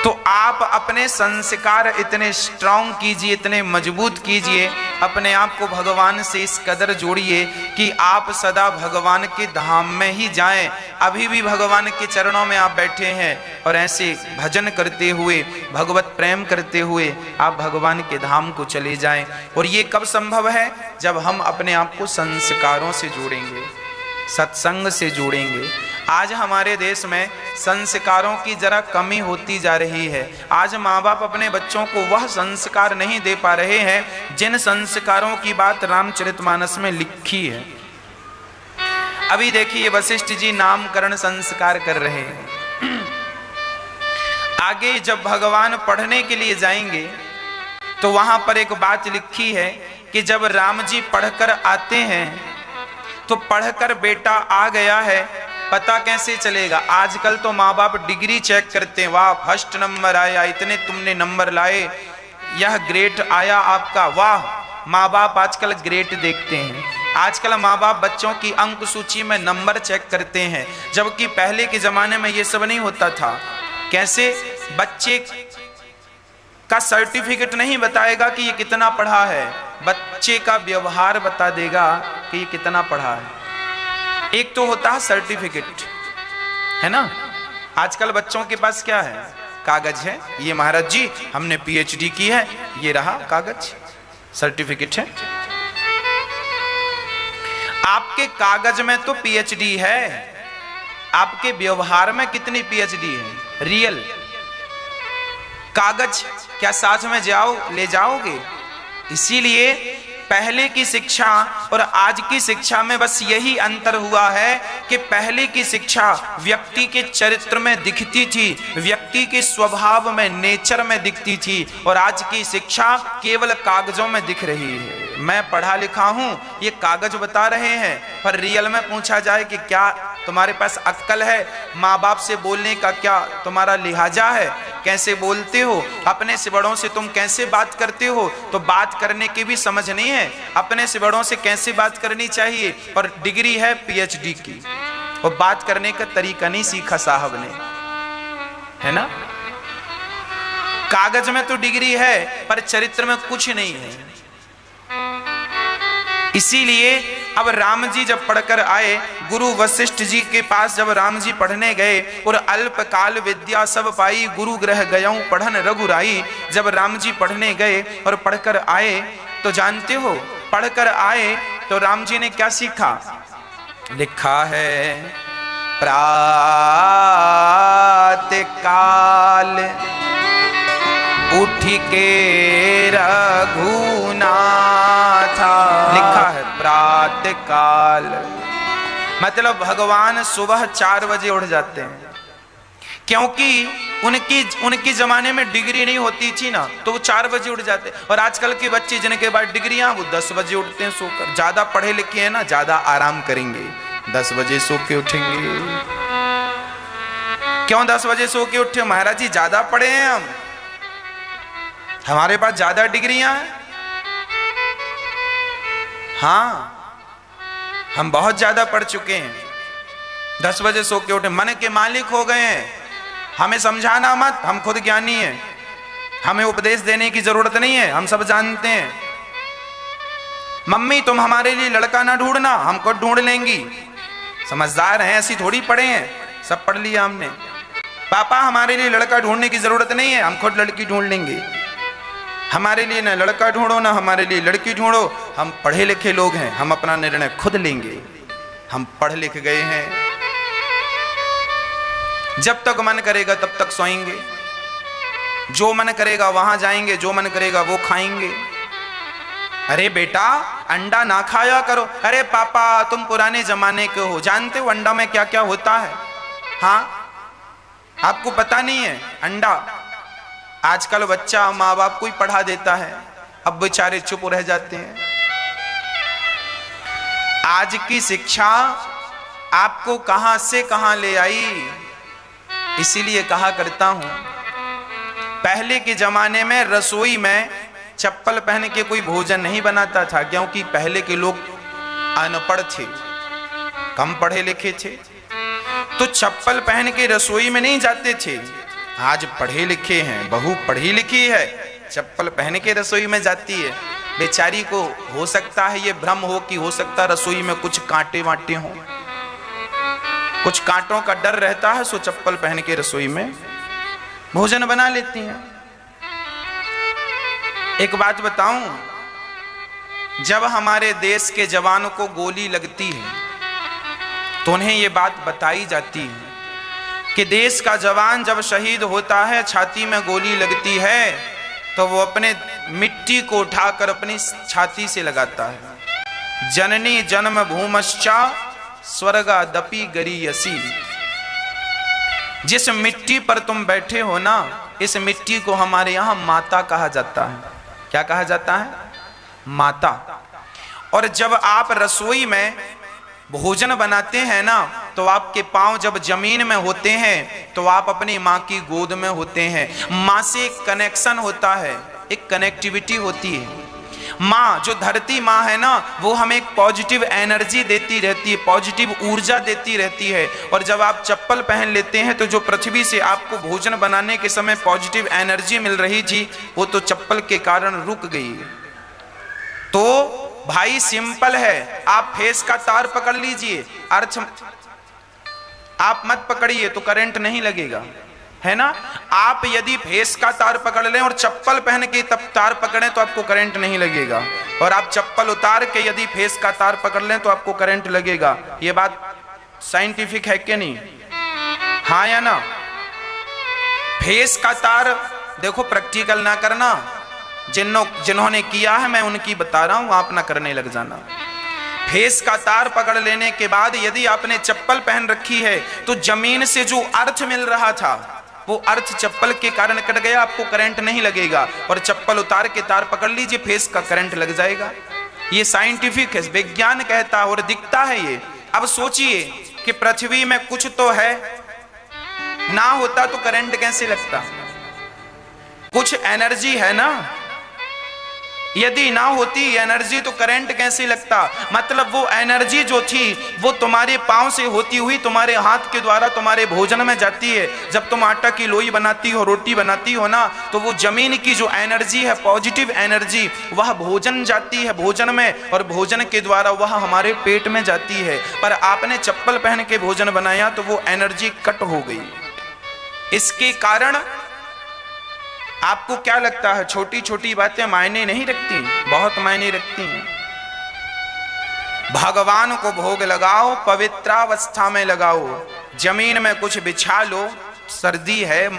तो आप अपने संस्कार इतने स्ट्रांग कीजिए, इतने मजबूत कीजिए, अपने आप को भगवान से इस कदर जोड़िए कि आप सदा भगवान के धाम में ही जाएं। अभी भी भगवान के चरणों में आप बैठे हैं और ऐसे भजन करते हुए, भगवत प्रेम करते हुए आप भगवान के धाम को चले जाएं। और ये कब संभव है? जब हम अपने आप को संस्कारों से जोड़ेंगे, सत्संग से जोड़ेंगे। आज हमारे देश में संस्कारों की जरा कमी होती जा रही है। आज माँ बाप अपने बच्चों को वह संस्कार नहीं दे पा रहे हैं जिन संस्कारों की बात रामचरितमानस में लिखी है। अभी देखिए वशिष्ठ जी नामकरण संस्कार कर रहे हैं। आगे जब भगवान पढ़ने के लिए जाएंगे तो वहां पर एक बात लिखी है कि जब राम जी पढ़कर आते हैं तो पढ़कर बेटा आ गया है, पता कैसे चलेगा? आजकल तो माँ बाप डिग्री चेक करते हैं, वाह फर्स्ट नंबर आया, इतने तुमने नंबर लाए, यह ग्रेड आया आपका, वाह। माँ बाप आजकल ग्रेड देखते हैं। आजकल माँ बाप बच्चों की अंक सूची में नंबर चेक करते हैं, जबकि पहले के जमाने में ये सब नहीं होता था। कैसे? बच्चे का सर्टिफिकेट नहीं बताएगा कि ये कितना पढ़ा है, बच्चे का व्यवहार बता देगा कि ये कितना पढ़ा है। एक तो होता है सर्टिफिकेट, है ना? आजकल बच्चों के पास क्या है? कागज है, ये महाराज जी हमने पीएचडी की है, ये रहा कागज, सर्टिफिकेट है। आपके कागज में तो पीएचडी है, आपके व्यवहार में कितनी पीएचडी है? रियल कागज क्या साथ में ले जाओगे? इसीलिए पहले की शिक्षा और आज की शिक्षा में बस यही अंतर हुआ है कि पहले की शिक्षा व्यक्ति के चरित्र में दिखती थी, व्यक्ति के स्वभाव में, नेचर में दिखती थी, और आज की शिक्षा केवल कागजों में दिख रही है। मैं पढ़ा लिखा हूं, ये कागज बता रहे हैं, पर रियल में पूछा जाए कि क्या तुम्हारे पास अक्ल है? माँ बाप से बोलने का क्या तुम्हारा लिहाजा है? कैसे बोलते हो? अपने से बड़ों से तुम कैसे बात करते हो? तो बात करने की भी समझ नहीं है, अपने से बड़ों से कैसे बात करनी चाहिए। और डिग्री है पीएचडी की, और बात करने का तरीका नहीं सीखा साहब ने, है ना? कागज में तो डिग्री है पर चरित्र में कुछ नहीं है। इसीलिए अब राम जी जब पढ़कर आए, गुरु वशिष्ठ जी के पास जब राम जी पढ़ने गए, और अल्पकाल विद्या सब पाई, गुरु ग्रह गयऊं पढ़न रघुराई। जब राम जी पढ़ने गए और पढ़कर आए तो जानते हो, पढ़कर आए तो राम जी ने क्या सीखा? लिखा है प्रातः काल उठ के रघुनाथा। लिखा है प्रातः काल, मतलब भगवान सुबह 4 बजे उठ जाते हैं, क्योंकि उनकी जमाने में डिग्री नहीं होती थी ना, तो वो 4 बजे उठ जाते। और आजकल के बच्चे जिनके बाद डिग्रियां, वो 10 बजे उठते हैं सोकर। ज्यादा पढ़े लिखे हैं ना, ज्यादा आराम करेंगे, 10 बजे सो के उठेंगे। क्यों 10 बजे सो के उठे? महाराज जी ज्यादा पढ़े हैं, हमारे पास ज्यादा डिग्रियां हैं। हाँ, हम बहुत ज्यादा पढ़ चुके हैं। 10 बजे सो के उठे, मन के मालिक हो गए हैं। हमें समझाना मत, हम खुद ज्ञानी हैं, हमें उपदेश देने की जरूरत नहीं है, हम सब जानते हैं। मम्मी तुम हमारे लिए लड़का ना ढूंढना, हम खुद ढूंढ लेंगी, समझदार हैं, ऐसी थोड़ी पढ़े हैं, सब पढ़ लिया हमने। पापा हमारे लिए लड़का ढूंढने की जरूरत नहीं है, हम खुद लड़की ढूंढ लेंगे। हमारे लिए ना लड़का ढूंढो ना हमारे लिए लड़की ढूंढो, हम पढ़े लिखे लोग हैं, हम अपना निर्णय खुद लेंगे, हम पढ़ लिख गए हैं। जब तक मन करेगा तब तक सोएंगे, जो मन करेगा वहां जाएंगे, जो मन करेगा वो खाएंगे। अरे बेटा अंडा ना खाया करो। अरे पापा तुम पुराने जमाने के हो, जानते हो अंडा में क्या क्या होता है? हाँ, आपको पता नहीं है? अंडा आजकल बच्चा माँ बाप को ही पढ़ा देता है, अब बेचारे चुप रह जाते हैं। आज की शिक्षा आपको कहां से कहां ले आई। इसीलिए कहा करता हूं, पहले के जमाने में रसोई में चप्पल पहन के कोई भोजन नहीं बनाता था, क्योंकि पहले के लोग अनपढ़ थे, कम पढ़े लिखे थे, तो चप्पल पहन के रसोई में नहीं जाते थे। आज पढ़े लिखे हैं, बहू पढ़ी लिखी है, चप्पल पहन के रसोई में जाती है, बेचारी को हो सकता है ये भ्रम हो कि हो सकता है रसोई में कुछ कांटे वाटे हों, कुछ कांटों का डर रहता है, सो चप्पल पहन के रसोई में भोजन बना लेती हैं। एक बात बताऊं, जब हमारे देश के जवानों को गोली लगती है तो उन्हें यह बात बताई जाती है कि देश का जवान जब शहीद होता है, छाती में गोली लगती है तो वो अपने मिट्टी को उठाकर अपनी छाती से लगाता है। जननी जन्म भूमश्चा स्वर्गादपि गरीयसी। जिस मिट्टी पर तुम बैठे हो ना, इस मिट्टी को हमारे यहां माता कहा जाता है। क्या कहा जाता है? माता। और जब आप रसोई में भोजन बनाते हैं ना, तो आपके पांव जब जमीन में होते हैं तो आप अपनी माँ की गोद में होते हैं। माँ से एक कनेक्शन होता है, एक कनेक्टिविटी होती है। माँ जो धरती माँ है ना, वो हमें एक पॉजिटिव एनर्जी देती रहती है, पॉजिटिव ऊर्जा देती रहती है। और जब आप चप्पल पहन लेते हैं तो जो पृथ्वी से आपको भोजन बनाने के समय पॉजिटिव एनर्जी मिल रही थी, वो तो चप्पल के कारण रुक गई। तो भाई सिंपल है, आप फेस का तार पकड़ लीजिए, अर्थ आप मत पकड़िए तो करंट नहीं लगेगा, है ना। आप यदि फेस का तार पकड़ लें और चप्पल पहन के तब तार पकड़ें तो आपको करंट नहीं लगेगा, और आप चप्पल उतार के यदि फेस का तार पकड़ लें तो आपको करंट लगेगा। ये बात साइंटिफिक है कि नहीं? हाँ या ना? फेस का तार देखो, प्रैक्टिकल ना करना, जिन्होंने किया है मैं उनकी बता रहा हूं, आप ना करने लग जाना। फेस का तार पकड़ लेने के बाद यदि आपने चप्पल पहन रखी है तो जमीन से जो अर्थ मिल रहा था वो अर्थ चप्पल के कारण कट गया, आपको करंट नहीं लगेगा। और चप्पल उतार के तार पकड़ लीजिए, फेस का करंट लग जाएगा। ये साइंटिफिक है, विज्ञान कहता है और दिखता है ये। अब सोचिए कि पृथ्वी में कुछ तो है, ना होता तो करंट कैसे लगता? कुछ एनर्जी है ना, यदि ना होती एनर्जी तो करंट कैसे लगता? मतलब वो एनर्जी जो थी वो तुम्हारे पांव से होती हुई तुम्हारे हाथ के द्वारा तुम्हारे भोजन में जाती है। जब तुम आटा की लोई बनाती हो, रोटी बनाती हो ना, तो वो जमीन की जो एनर्जी है, पॉजिटिव एनर्जी, वह भोजन जाती है भोजन में, और भोजन के द्वारा वह हमारे पेट में जाती है। पर आपने चप्पल पहन के भोजन बनाया तो वो एनर्जी कट हो गई। इसके कारण आपको क्या लगता है? छोटी छोटी बातें मायने नहीं रखती, बहुत मायने रखती हैं। भगवान को भोग लगाओ, पवित्रावस्था में लगाओ, जमीन में कुछ बिछा लो, सर्दी है,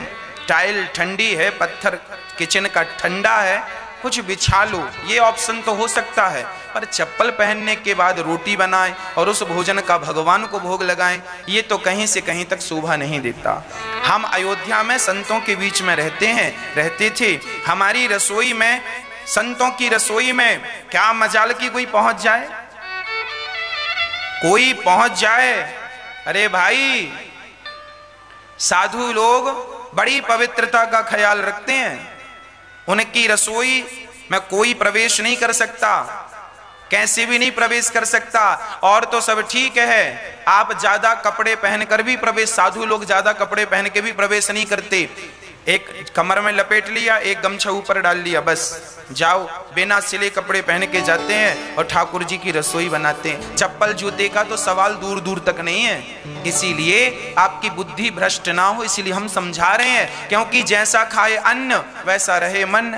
टाइल ठंडी है, पत्थर किचन का ठंडा है, कुछ बिछा लो, ये ऑप्शन तो हो सकता है। पर चप्पल पहनने के बाद रोटी बनाएं और उस भोजन का भगवान को भोग लगाएं, ये तो कहीं से कहीं तक शोभा नहीं देता। हम अयोध्या में संतों के बीच में रहते थे। हमारी रसोई में, संतों की रसोई में क्या मजाल की कोई पहुंच जाए, कोई पहुंच जाए। अरे भाई, साधु लोग बड़ी पवित्रता का ख्याल रखते हैं, उनकी रसोई में कोई प्रवेश नहीं कर सकता, कैसे भी नहीं प्रवेश कर सकता। और तो सब ठीक है, आप ज्यादा कपड़े पहनकर भी प्रवेश, साधु लोग ज्यादा कपड़े पहन के भी प्रवेश नहीं करते। एक कमर में लपेट लिया, एक गमछा ऊपर डाल लिया, बस जाओ, बिना सिले कपड़े पहन के जाते हैं और ठाकुर जी की रसोई बनाते हैं। चप्पल जूते का तो सवाल दूर दूर तक नहीं है। इसीलिए आपकी बुद्धि भ्रष्ट ना हो, इसीलिए हम समझा रहे हैं, क्योंकि जैसा खाए अन्न वैसा रहे मन,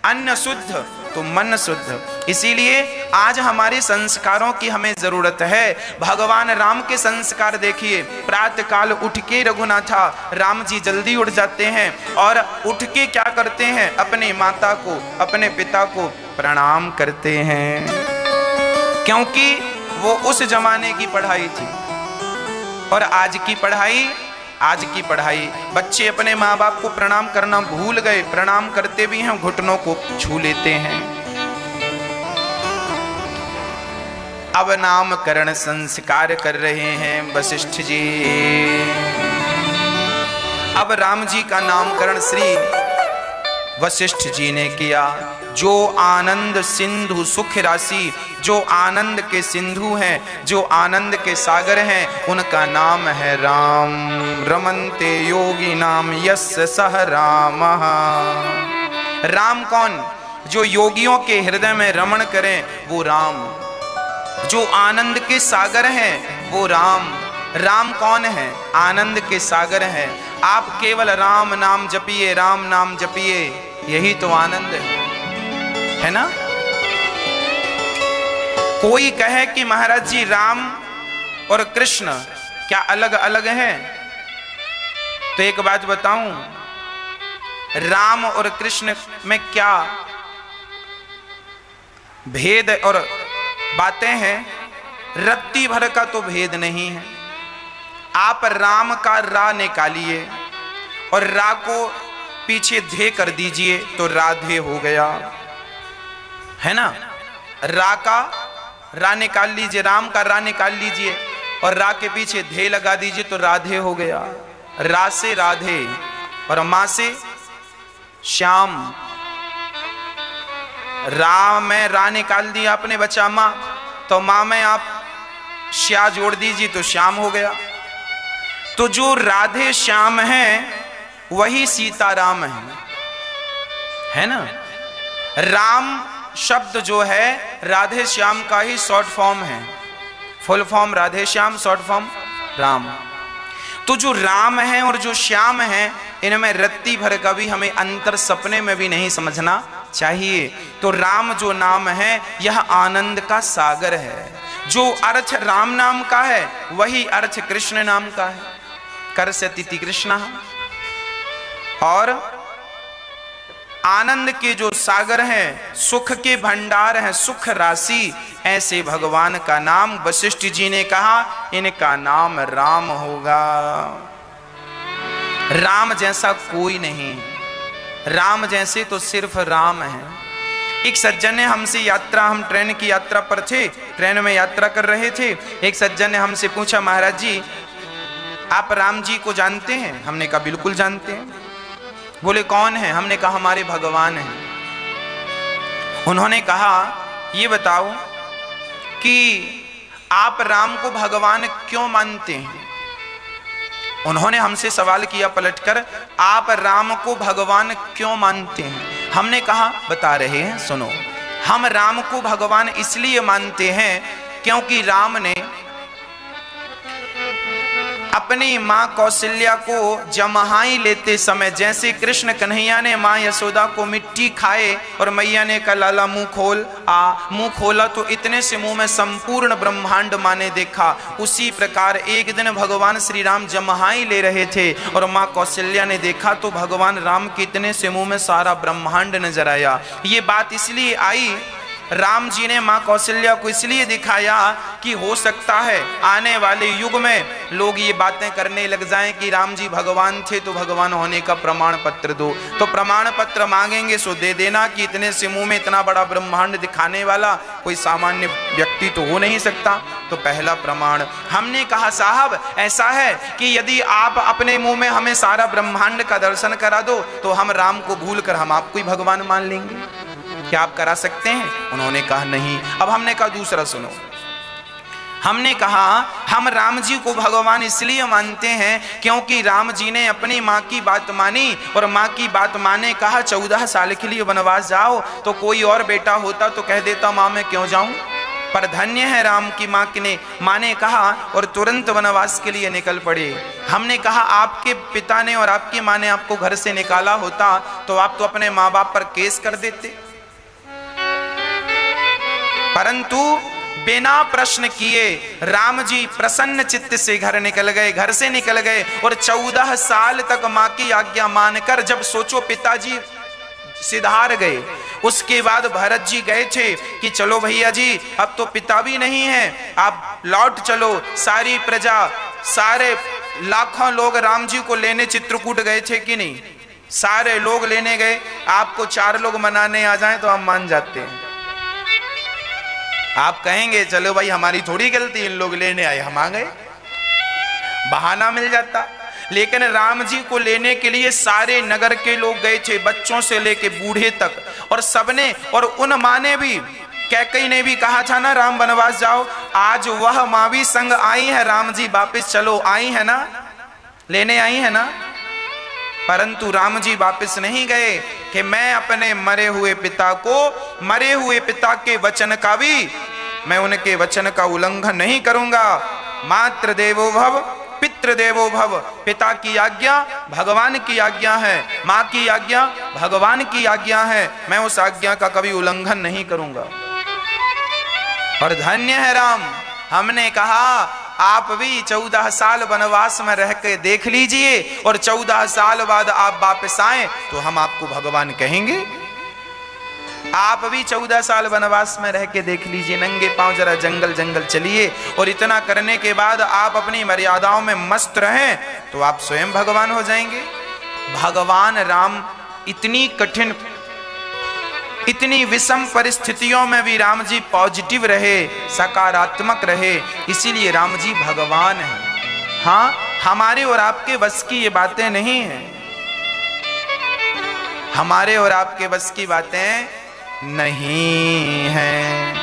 अन्न शुद्ध तो मन शुद्ध। इसीलिए आज हमारे संस्कारों की हमें जरूरत है। भगवान राम के संस्कार देखिए, प्रातः काल उठ के रघुनाथा राम जी जल्दी उठ जाते हैं और उठ के क्या करते हैं? अपने माता को, अपने पिता को प्रणाम करते हैं, क्योंकि वो उस जमाने की पढ़ाई थी। और आज की पढ़ाई बच्चे अपने माँ बाप को प्रणाम करना भूल गए, प्रणाम करते भी हैं, घुटनों को छू लेते हैं। अब नामकरण संस्कार कर रहे हैं वशिष्ठ जी। अब राम जी का नामकरण श्री वशिष्ठ जी ने किया। जो आनंद सिंधु सुख राशि, जो आनंद के सिंधु हैं, जो आनंद के सागर हैं, उनका नाम है राम। रमन्ते योगी नाम यस्य सह रामः। राम कौन? जो योगियों के हृदय में रमण करें वो राम। जो आनंद के सागर हैं वो राम। राम कौन है? आनंद के सागर हैं। आप केवल राम नाम जपिए, राम नाम जपिए, यही तो आनंद है ना? कोई कहे कि महाराज जी राम और कृष्ण क्या अलग अलग हैं? तो एक बात बताऊं, राम और कृष्ण में क्या भेद और बातें हैं? रत्ती भर का तो भेद नहीं है। आप राम का रा निकालिए और रा को पीछे धे कर दीजिए तो राधे हो गया, है ना? रा का रा निकाल लीजिए, राम का रा निकाल लीजिए और रा के पीछे धे लगा दीजिए तो राधे हो गया। रा से राधे और मां से श्याम। रा में रा निकाल दिया आपने बचा मां, तो मां में आप श्या जोड़ दीजिए तो श्याम हो गया। तो जो राधे श्याम है वही सीताराम है ना? राम शब्द जो है राधे श्याम का ही शॉर्ट फॉर्म है। Full form Radhe Shyam, short form Ram. तो जो राम है और जो श्याम है, इनमें रत्ती भर का भी हमें अंतर सपने में भी नहीं समझना चाहिए। तो राम जो नाम है यह आनंद का सागर है। जो अर्थ राम नाम का है वही अर्थ कृष्ण नाम का है। करस्यति कृष्ण। और आनंद के जो सागर हैं, सुख के भंडार हैं, सुख राशि, ऐसे भगवान का नाम वशिष्ठ जी ने कहा इनका नाम राम होगा। राम जैसा कोई नहीं, राम जैसे तो सिर्फ राम है। एक सज्जन ने हमसे यात्रा, हम ट्रेन की यात्रा पर थे, ट्रेन में यात्रा कर रहे थे। एक सज्जन ने हमसे पूछा, महाराज जी आप राम जी को जानते हैं? हमने कहा बिल्कुल जानते हैं। बोले कौन है? हमने कहा हमारे भगवान हैं। उन्होंने कहा ये बताओ कि आप राम को भगवान क्यों मानते हैं? उन्होंने हमसे सवाल किया पलटकर, आप राम को भगवान क्यों मानते हैं? हमने कहा बता रहे हैं, सुनो। हम राम को भगवान इसलिए मानते हैं क्योंकि राम ने अपनी मां कौशल्या को जमहाई लेते समय, जैसे कृष्ण कन्हैया ने मां यशोदा को मिट्टी खाए और मैया ने कहा लाला मुंह खोल, मुंह खोला तो इतने से मुंह में संपूर्ण ब्रह्मांड मां ने देखा। उसी प्रकार एक दिन भगवान श्री राम जमहाई ले रहे थे और मां कौशल्या ने देखा तो भगवान राम के इतने से मुंह में सारा ब्रह्मांड नजर आया। ये बात इसलिए आई, राम जी ने मां कौशल्या को इसलिए दिखाया कि हो सकता है आने वाले युग में लोग ये बातें करने लग जाएं कि राम जी भगवान थे तो भगवान होने का प्रमाण पत्र दो। तो प्रमाण पत्र मांगेंगे सो दे देना कि इतने से मुंह में इतना बड़ा ब्रह्मांड दिखाने वाला कोई सामान्य व्यक्ति तो हो नहीं सकता। तो पहला प्रमाण। हमने कहा साहब ऐसा है कि यदि आप अपने मुंह में हमें सारा ब्रह्मांड का दर्शन करा दो तो हम राम को भूल कर हम आपको ही भगवान मान लेंगे। क्या आप करा सकते हैं? उन्होंने कहा नहीं। अब हमने कहा दूसरा सुनो। हमने कहा हम राम जी को भगवान इसलिए मानते हैं क्योंकि राम जी ने अपनी माँ की बात मानी और माँ की बात माने कहा 14 साल के लिए वनवास जाओ। तो कोई और बेटा होता तो कह देता माँ मैं क्यों जाऊं, पर धन्य है राम की माँ ने कहा और तुरंत वनवास के लिए निकल पड़े। हमने कहा आपके पिता ने और आपकी माँ ने आपको घर से निकाला होता तो आप तो अपने माँ बाप पर केस कर देते, परंतु बिना प्रश्न किए राम जी प्रसन्न चित्त से घर निकल गए, घर से निकल गए और 14 साल तक माँ की आज्ञा मानकर, जब सोचो पिताजी सिधार गए, उसके बाद भरत जी गए थे कि चलो भैया जी अब तो पिता भी नहीं है, आप लौट चलो। सारी प्रजा, सारे लाखों लोग राम जी को लेने चित्रकूट गए थे कि नहीं? सारे लोग लेने गए। आपको 4 लोग मनाने आ जाएं तो हम मान जाते हैं। आप कहेंगे चलो भाई हमारी थोड़ी गलती, इन लोग लेने आए हम आ गए, बहाना मिल जाता। लेकिन राम जी को लेने के लिए सारे नगर के लोग गए थे, बच्चों से लेके बूढ़े तक, और सबने, और उन माँ ने भी, कैकेयी ने भी कहा था ना राम वनवास जाओ, आज वह माँ भी संग आई है, राम जी वापस चलो, आई है ना, लेने आई है ना। परंतु राम जी वापस नहीं गए कि मैं अपने मरे हुए पिता को, मरे हुए पिता के वचन का भी, मैं उनके वचन का उल्लंघन नहीं करूंगा। मातृ देवो भव पितृ देवो भव, पिता की आज्ञा भगवान की आज्ञा है, माँ की आज्ञा भगवान की आज्ञा है, मैं उस आज्ञा का कभी उल्लंघन नहीं करूंगा। और धन्य है राम, हमने कहा आप भी 14 साल वनवास में रह के देख लीजिए, और 14 साल बाद आप वापस आए तो हम आपको भगवान कहेंगे। आप भी 14 साल वनवास में रह के देख लीजिए, नंगे पांव जरा जंगल जंगल चलिए, और इतना करने के बाद आप अपनी मर्यादाओं में मस्त रहें तो आप स्वयं भगवान हो जाएंगे। भगवान राम इतनी कठिन, इतनी विषम परिस्थितियों में भी राम जी पॉजिटिव रहे, सकारात्मक रहे, इसीलिए राम जी भगवान हैं। हाँ, हमारे और आपके बस की ये बातें नहीं हैं, हमारे और आपके बस की बातें नहीं हैं।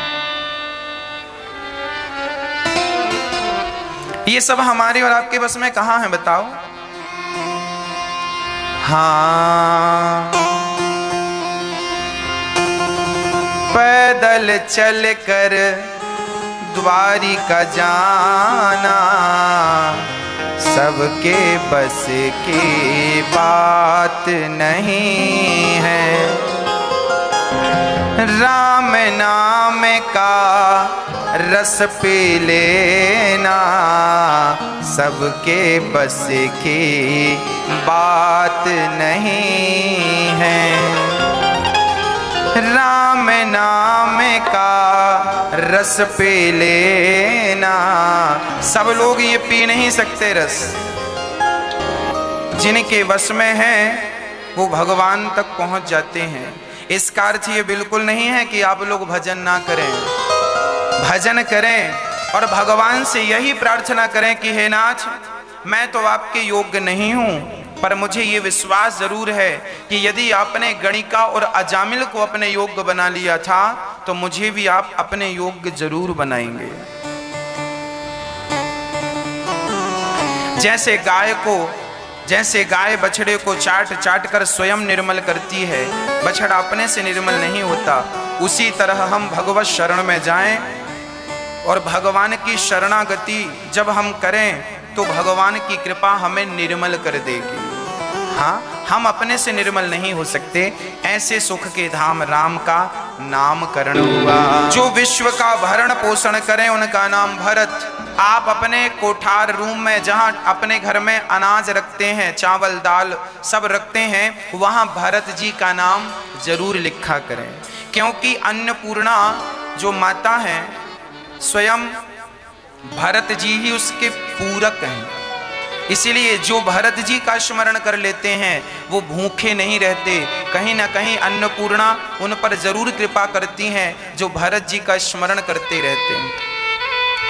ये सब हमारे और आपके बस में कहाँ है बताओ। हाँ, पैदल चल कर द्वारिका जाना सबके बस की बात नहीं है। राम नाम का रस पी लेना सबके बस की बात नहीं है। राम नाम का रस पी लेना, सब लोग ये पी नहीं सकते रस, जिनके वश में है वो भगवान तक पहुंच जाते हैं। इसका अर्थ ये बिल्कुल नहीं है कि आप लोग भजन ना करें, भजन करें और भगवान से यही प्रार्थना करें कि हे नाथ, मैं तो आपके योग्य नहीं हूं, पर मुझे ये विश्वास जरूर है कि यदि आपने गणिका और अजामिल को अपने योग्य बना लिया था तो मुझे भी आप अपने योग्य जरूर बनाएंगे। जैसे गाय बछड़े को चाट चाट कर स्वयं निर्मल करती है, बछड़ा अपने से निर्मल नहीं होता, उसी तरह हम भगवत शरण में जाएं और भगवान की शरणागति जब हम करें तो भगवान की कृपा हमें निर्मल कर देगी। हाँ, हम अपने से निर्मल नहीं हो सकते। ऐसे सुख के धाम राम का नामकरण हुआ। जो विश्व का भरण पोषण करें उनका नाम भरत। आप अपने कोठार रूम में जहाँ अपने घर में अनाज रखते हैं, चावल दाल सब रखते हैं, वहाँ भरत जी का नाम जरूर लिखा करें, क्योंकि अन्नपूर्णा जो माता है स्वयं भरत जी ही उसके पूरक हैं। इसीलिए जो भरत जी का स्मरण कर लेते हैं वो भूखे नहीं रहते, कहीं ना कहीं अन्नपूर्णा उन पर जरूर कृपा करती हैं जो भरत जी का स्मरण करते रहते हैं,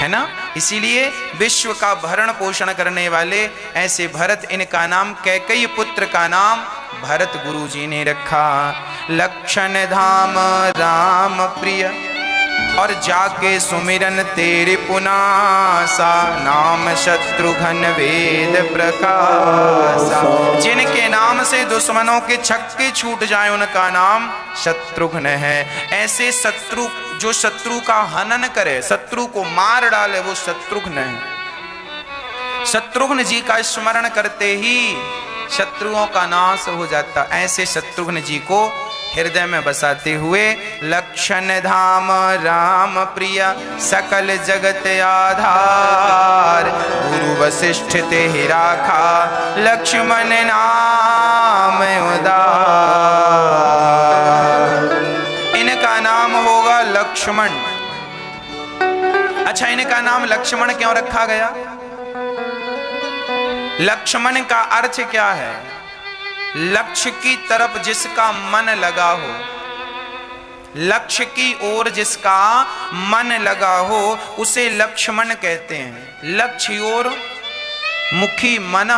है ना। इसीलिए विश्व का भरण पोषण करने वाले ऐसे भरत, इनका नाम कैकेयी पुत्र का नाम भरत गुरु जी ने रखा। लक्षण धाम राम प्रिय और जाके सुमिरन तेरे पुनासा, नाम शत्रुघ्न वेद प्रकाशा। जिनके नाम से दुश्मनों के छक्के छूट जाए उनका नाम शत्रुघ्न है। ऐसे शत्रु जो शत्रु का हनन करे, शत्रु को मार डाले, वो शत्रुघ्न है। शत्रुघ्न जी का स्मरण करते ही शत्रुओं का नाश हो जाता। ऐसे शत्रुघ्न जी को हृदय में बसाते हुए लक्षण धाम राम प्रिय सकल जगत आधार, गुरु वशिष्ठ ते ही राखा लक्ष्मण नाम उदार। इनका नाम होगा लक्ष्मण। अच्छा, इनका नाम लक्ष्मण क्यों रखा गया? लक्ष्मण का अर्थ क्या है? लक्ष्य की तरफ जिसका मन लगा हो, लक्ष्य की ओर जिसका मन लगा हो उसे लक्ष्मण कहते हैं। लक्ष्य ओर मुखी मन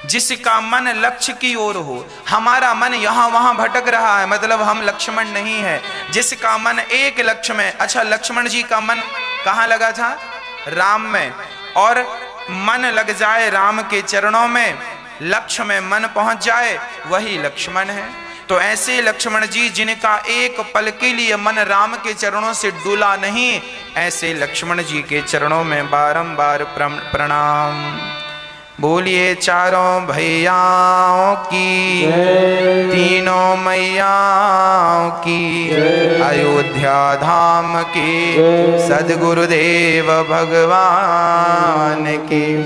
जिसका मन लक्ष्य की ओर हो। हमारा मन यहाँ वहां भटक रहा है, मतलब हम लक्ष्मण नहीं है। जिसका मन एक लक्ष्य में, अच्छा लक्ष्मण जी का मन कहाँ लगा था? राम में। और मन लग जाए राम के चरणों में, लक्ष्य में मन पहुंच जाए, वही लक्ष्मण है। तो ऐसे लक्ष्मण जी जिनका एक पल के लिए मन राम के चरणों से डूला नहीं, ऐसे लक्ष्मण जी के चरणों में बारंबार प्रणाम। बोलिए चारों भैयाओं की, तीनों मैयाओं की, अयोध्या धाम की, सद्गुरुदेव भगवान की।